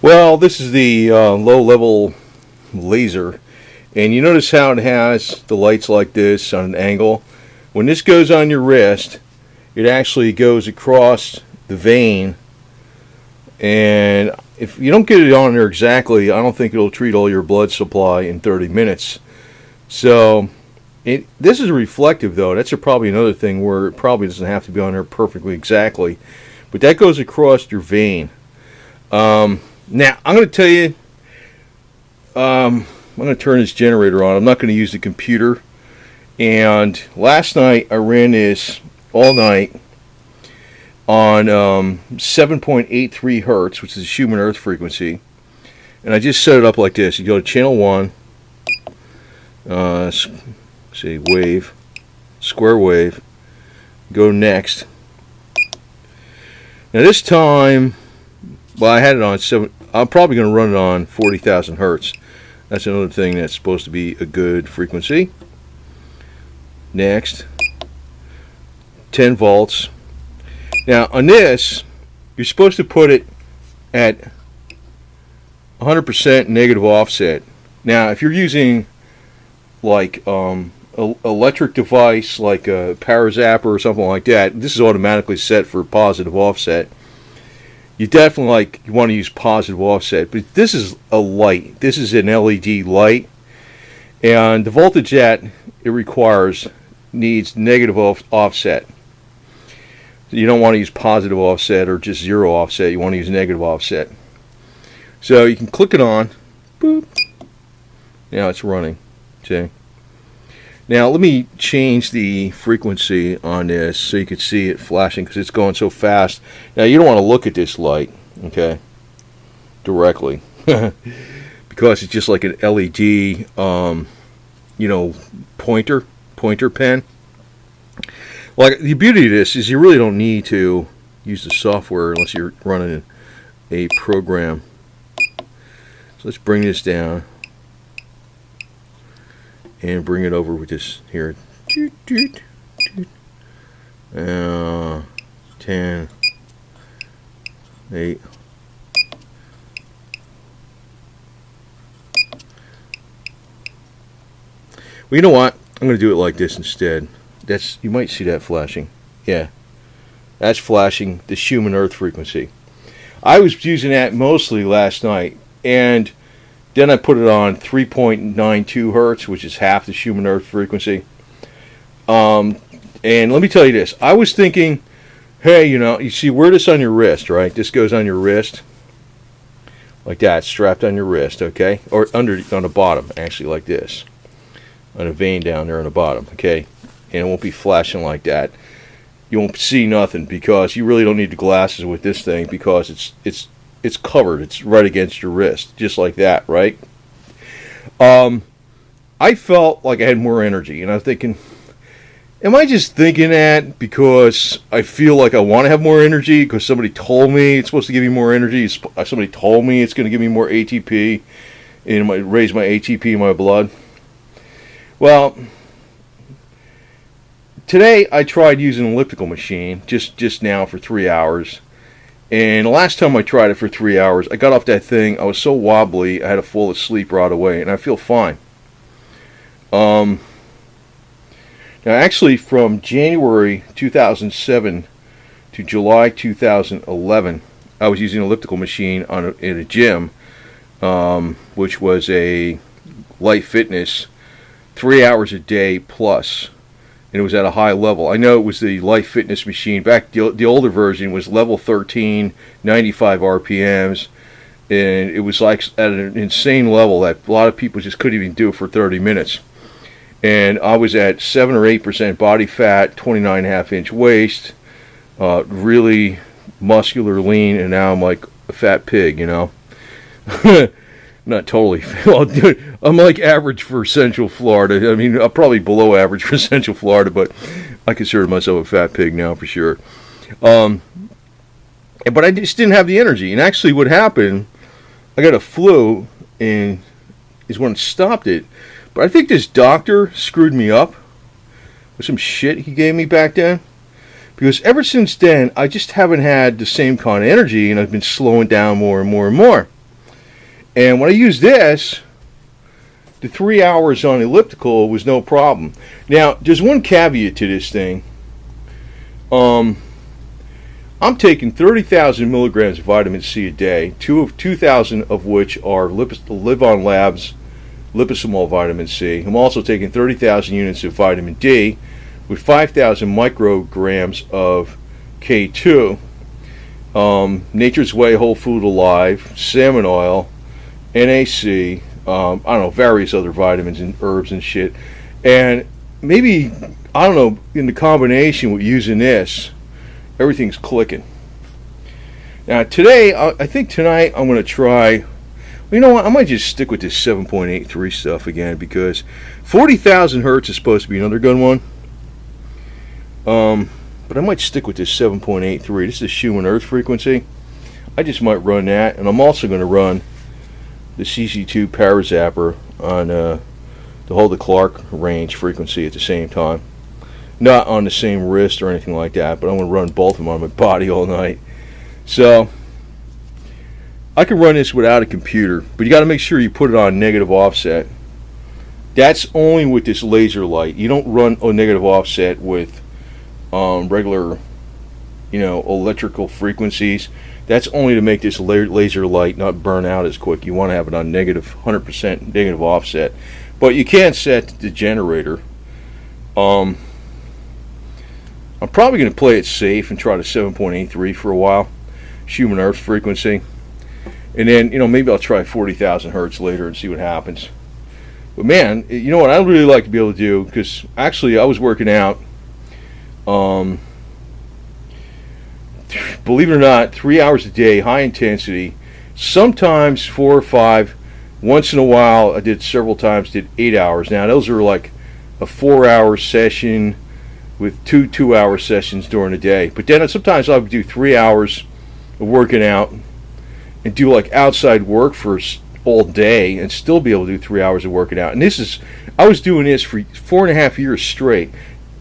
Well, this is the low-level laser, and you notice how it has the lights like this on an angle. When this goes on your wrist, it actually goes across the vein, and if you don't get it on there exactly, I don't think it'll treat all your blood supply in 30 minutes. So, this is reflective, though. That's probably another thing where it probably doesn't have to be on there perfectly exactly, but that goes across your vein. Now, I'm going to tell you, I'm going to turn this generator on. I'm not going to use the computer. And last night, I ran this all night on 7.83 hertz, which is the Schumann Earth frequency. And I just set it up like this. You go to channel 1, say wave, square wave, go next. Now this time, well, I had it on 7. I'm probably going to run it on 40,000 hertz. That's another thing that's supposed to be a good frequency. Next, 10 volts. Now on this, you're supposed to put it at 100% negative offset. Now, if you're using like electric device like a power zapper or something like that, this is automatically set for positive offset. You definitely you want to use positive offset, but this is a light. This is an LED light, and the voltage that it requires needs negative offset. You don't want to use positive offset or just zero offset. You want to use negative offset. So you can click it on. Boop. Now it's running. See? Now let me change the frequency on this so you can see it flashing because it's going so fast. Now you don't want to look at this light, okay, directly, because it's just like an LED, pointer pen. Like the beauty of this is you really don't need to use the software unless you're running a program. So let's bring this down. And bring it over with this here. 10, 8. Well, you know what? I'm going to do it like this instead. You might see that flashing. Yeah. That's flashing the Schumann Earth frequency. I was using that mostly last night, and then I put it on 3.92 hertz, which is half the Schumann Earth frequency. And let me tell you this. I was thinking, hey, you see where this on your wrist, right? This goes on your wrist. Like that, strapped on your wrist, okay? Or on the bottom, actually, like this. On a vein down there on the bottom, okay? And it won't be flashing like that. You won't see nothing because you really don't need the glasses with this thing because it's covered. It's right against your wrist, just like that, right? I felt like I had more energy, and I was thinking, am I just thinking that because I feel like I want to have more energy because somebody told me it's supposed to give me more energy? Somebody told me it's going to give me more ATP and it might raise my ATP in my blood. Well, today I tried using an elliptical machine just now for 3 hours. And the last time I tried it for 3 hours, I got off that thing. I was so wobbly, I had to fall asleep right away, and I feel fine. Now, actually, from January 2007 to July 2011, I was using an elliptical machine in a gym, which was a Light Fitness, 3 hours a day plus. And it was at a high level. I know it was the Life Fitness machine. Back the older version was level 13, 95 RPMs, and it was like at an insane level that a lot of people just couldn't even do it for 30 minutes. And I was at 7 or 8% body fat, 29.5-inch waist, really muscular, lean, and now I'm like a fat pig, Not totally. Well, dude, I'm like average for Central Florida. I mean, I'm probably below average for Central Florida, but I consider myself a fat pig now for sure. But I just didn't have the energy. And actually what happened, I got a flu, and is when it stopped it. But I think this doctor screwed me up with some shit he gave me back then. Because ever since then, I just haven't had the same kind of energy, and I've been slowing down more and more and more. And when I used this, the 3 hours on elliptical was no problem. Now, there's one caveat to this thing. I'm taking 30,000 milligrams of vitamin C a day, 2,000 of which are Live On Labs liposomol vitamin C. I'm also taking 30,000 units of vitamin D with 5,000 micrograms of K2, Nature's Way Whole Food Alive, salmon oil, NAC, I don't know, various other vitamins and herbs and shit. And maybe, I don't know, in the combination with using this, everything's clicking. Now today, I think tonight I'm going to try, well, you know what, I might just stick with this 7.83 stuff again, because 40,000 hertz is supposed to be another good one. But I might stick with this 7.83. This is Schumann Earth frequency. I just might run that, and I'm also going to run the CC2 Parazapper on the Hulda Clark range frequency at the same time. Not on the same wrist or anything like that, but I'm going to run both of them on my body all night. So I can run this without a computer, but you got to make sure you put it on negative offset. That's only with this laser light. You don't run a negative offset with regular, electrical frequencies. That's only to make this laser light not burn out as quick. You want to have it on 100% negative offset. But you can set the generator. I'm probably going to play it safe and try the 7.83 for a while. Schumann Earth frequency. And then, maybe I'll try 40,000 hertz later and see what happens. But man, you know what I'd really like to be able to do, because actually I was working out, believe it or not, 3 hours a day, high intensity, sometimes 4 or 5. Once in a while, I did several times, did 8 hours. Now, those are like a 4-hour session with 2 2-hour sessions during the day. But then sometimes I would do 3 hours of working out and do like outside work for all day and still be able to do 3 hours of working out. And I was doing this for 4.5 years straight.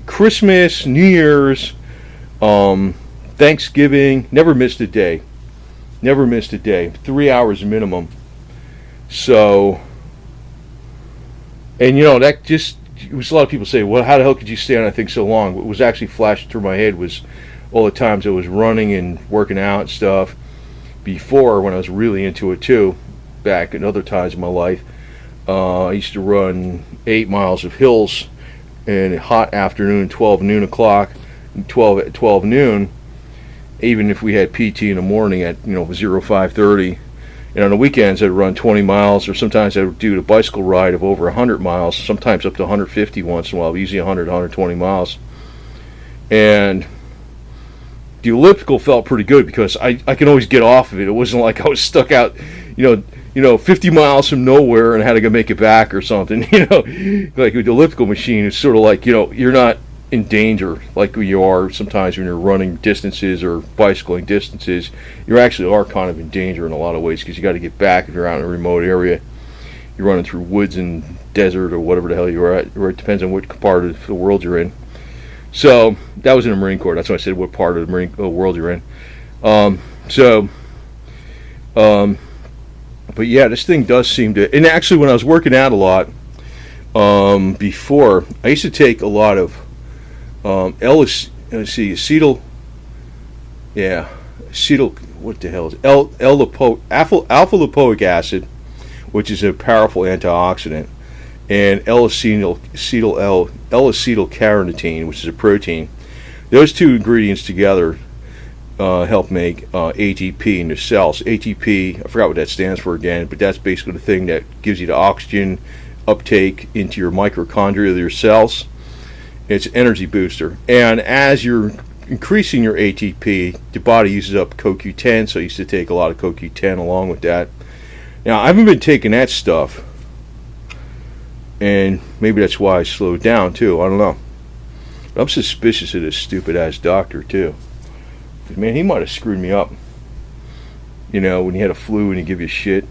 Christmas, New Year's, Thanksgiving, never missed a day. 3 hours minimum. So, and that just, it was a lot of people say, well, how the hell could you stay on that thing so long? What was actually flashing through my head was all the times I was running and working out and stuff before, when I was really into it too, back in other times in my life. I used to run 8 miles of hills in a hot afternoon, 12 o'clock, 12 noon, even if we had PT in the morning at 05:30. And on the weekends I'd run 20 miles, or sometimes I would do the bicycle ride of over 100 miles, sometimes up to 150 once in a while, usually 120 miles. And the elliptical felt pretty good because I can always get off of it. It wasn't like I was stuck out, 50 miles from nowhere and had to go make it back or something. Like with the elliptical machine, it's sort of like, you're not in danger like you are sometimes when you're running distances or bicycling distances. You actually are kind of in danger in a lot of ways, because you got to get back if you're out in a remote area. You're running through woods and desert or whatever the hell you're at, or it depends on which part of the world you're in. So that was in the Marine Corps. That's why I said what part of the Marine world you're in. But yeah, this thing does seem to. And actually, when I was working out a lot before, I used to take a lot of acetyl. What the hell is it? Alpha lipoic acid, which is a powerful antioxidant, and L-acetyl carnitine, which is a protein. Those two ingredients together help make ATP in the cells. ATP, I forgot what that stands for again, but that's basically the thing that gives you the oxygen uptake into your mitochondria of your cells. It's an energy booster. And as you're increasing your ATP, the body uses up CoQ10, so I used to take a lot of CoQ10 along with that. Now, I haven't been taking that stuff, and maybe that's why I slowed down too. I don't know. But I'm suspicious of this stupid-ass doctor too. Man, he might have screwed me up. When you had a flu and he give you shit.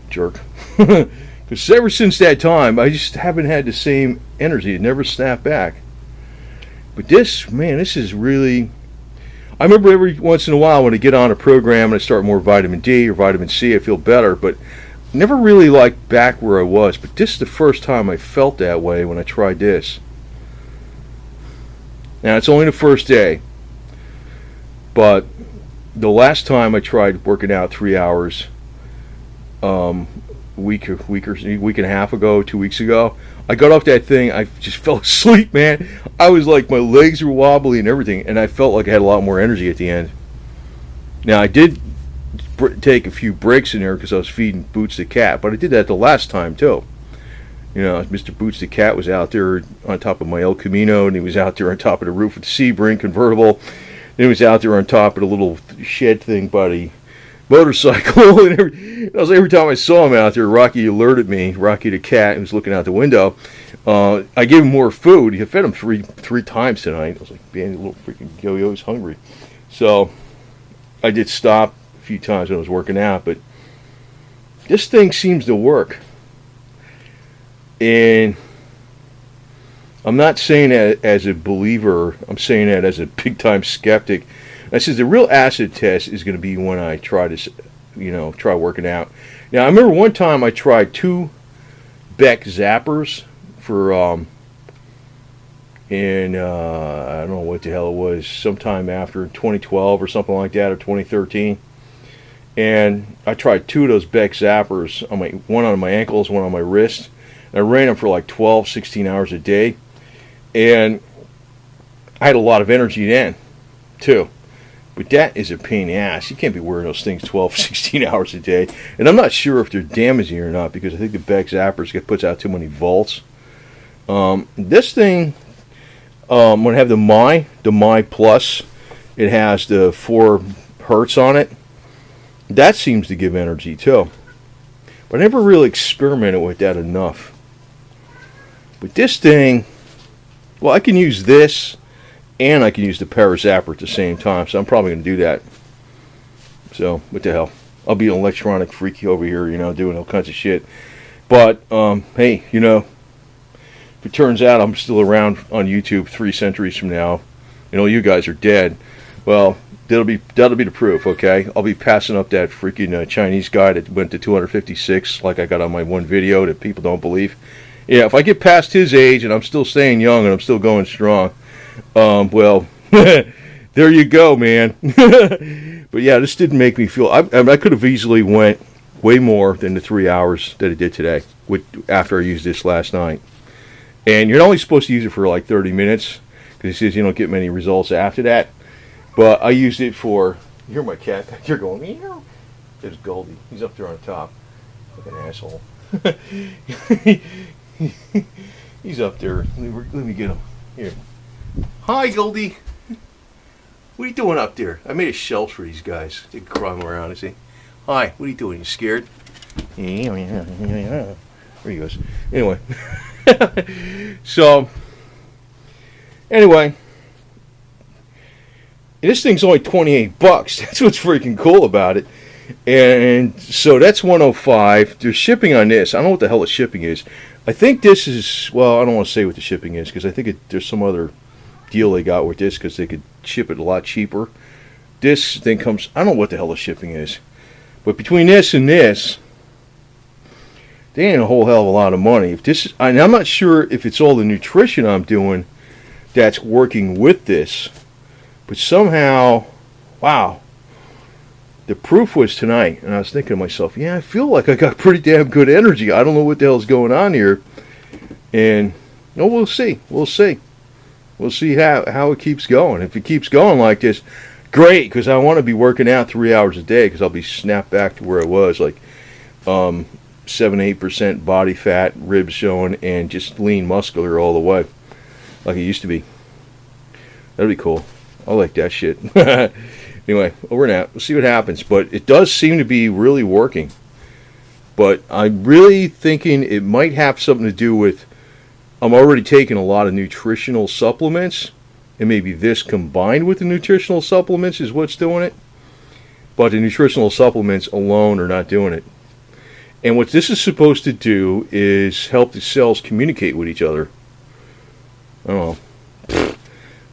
Jerk. Because ever since that time, I just haven't had the same energy. It never snapped back. But this is really. I remember every once in a while when I get on a program and I start more vitamin D or vitamin C, I feel better, but never really like back where I was. But this is the first time I felt that way when I tried this. Now, it's only the first day, but the last time I tried working out 3 hours, week and a half ago, 2 weeks ago, I got off that thing. I just fell asleep, man. I was like, my legs were wobbly and everything, and I felt like I had a lot more energy at the end. Now, I did take a few breaks in there because I was feeding Boots the cat, but I did that the last time too. You know, Mr. Boots the cat was out there on top of my El Camino, and he was out there on top of the roof of the Sebring convertible. And he was out there on top of the little shed thing by the motorcycle. And every time I saw him out there, Rocky alerted me. Rocky the cat, who was looking out the window. I gave him more food. I fed him three times tonight. I was like, man, the little freaking yo-yo's hungry. So I did stop a few times when I was working out, but this thing seems to work. And I'm not saying that as a believer. I'm saying that as a big-time skeptic. I says the real acid test is going to be when I try to, try working out. Now, I remember one time I tried 2 Beck Zappers for, I don't know what the hell it was, sometime after 2012 or something like that, or 2013. And I tried 2 of those Beck Zappers, one on my ankles, one on my wrist. I ran them for like 12, 16 hours a day. And I had a lot of energy then, too. But that is a pain in the ass. You can't be wearing those things 12, 16 hours a day. And I'm not sure if they're damaging or not, because I think the Beck Zappers puts out too many volts. This thing, when I have the My Plus, it has the 4 hertz on it. That seems to give energy, too. But I never really experimented with that enough. But this thing, well, I can use this, and I can use the Power Zapper at the same time, so I'm probably going to do that. So, what the hell? I'll be an electronic freaky over here, doing all kinds of shit. But, hey, if it turns out I'm still around on YouTube 3 centuries from now, you guys are dead, well, that'll be the proof, okay? I'll be passing up that freaking Chinese guy that went to 256, like I got on my one video that people don't believe. Yeah, if I get past his age and I'm still staying young and I'm still going strong, well, there you go, man. But yeah, this didn't make me feel. I could have easily went way more than the 3 hours that I did today after I used this last night. And you're only supposed to use it for like 30 minutes because it says you don't get many results after that. But I used it for. You hear my cat back here going, meow. There's Goldie. He's up there on top. Like an asshole. He's up there. Let me get him. Here. Hi, Goldie. What are you doing up there? I made a shelf for these guys. They can crawl around and say, hi, what are you doing? You scared? There he goes. Anyway. So, anyway. This thing's only $28. That's what's freaking cool about it. And so that's $105. There's shipping on this. I don't know what the hell the shipping is. I think this is, well, I don't want to say what the shipping is because I think there's some other deal they got with this because they could ship it a lot cheaper. This thing comes, I don't know what the hell the shipping is. But between this and this, they ain't a whole hell of a lot of money. If this, and I'm not sure if it's all the nutrition I'm doing that's working with this. But somehow, wow. The proof was tonight, and I was thinking to myself, yeah, I feel like I got pretty damn good energy. I don't know what the hell's going on here. And, we'll see. We'll see. We'll see how it keeps going. If it keeps going like this, great, because I want to be working out 3 hours a day, because I'll be snapped back to where I was, like 7-8% body fat, ribs showing, and just lean muscular all the way, like it used to be. That'd be cool. I like that shit. Anyway, over and out. We'll see what happens. But it does seem to be really working. But I'm really thinking it might have something to do with I'm already taking a lot of nutritional supplements. And maybe this combined with the nutritional supplements is what's doing it. But the nutritional supplements alone are not doing it. And what this is supposed to do is help the cells communicate with each other. I don't know.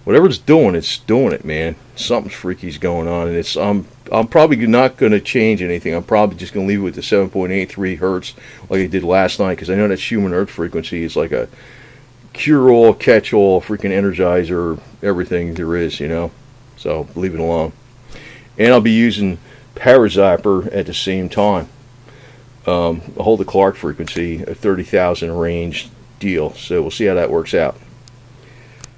whatever it's doing it, man. Something's freaky's going on, and I'm probably not going to change anything. I'm probably just going to leave it with the 7.83 hertz like I did last night, because I know that Schumann Earth frequency is like a cure-all, catch-all, freaking energizer, everything there is, you know. So leave it alone. And I'll be using Parazapper at the same time. Hold the Clark frequency, a 30,000 range deal. So we'll see how that works out.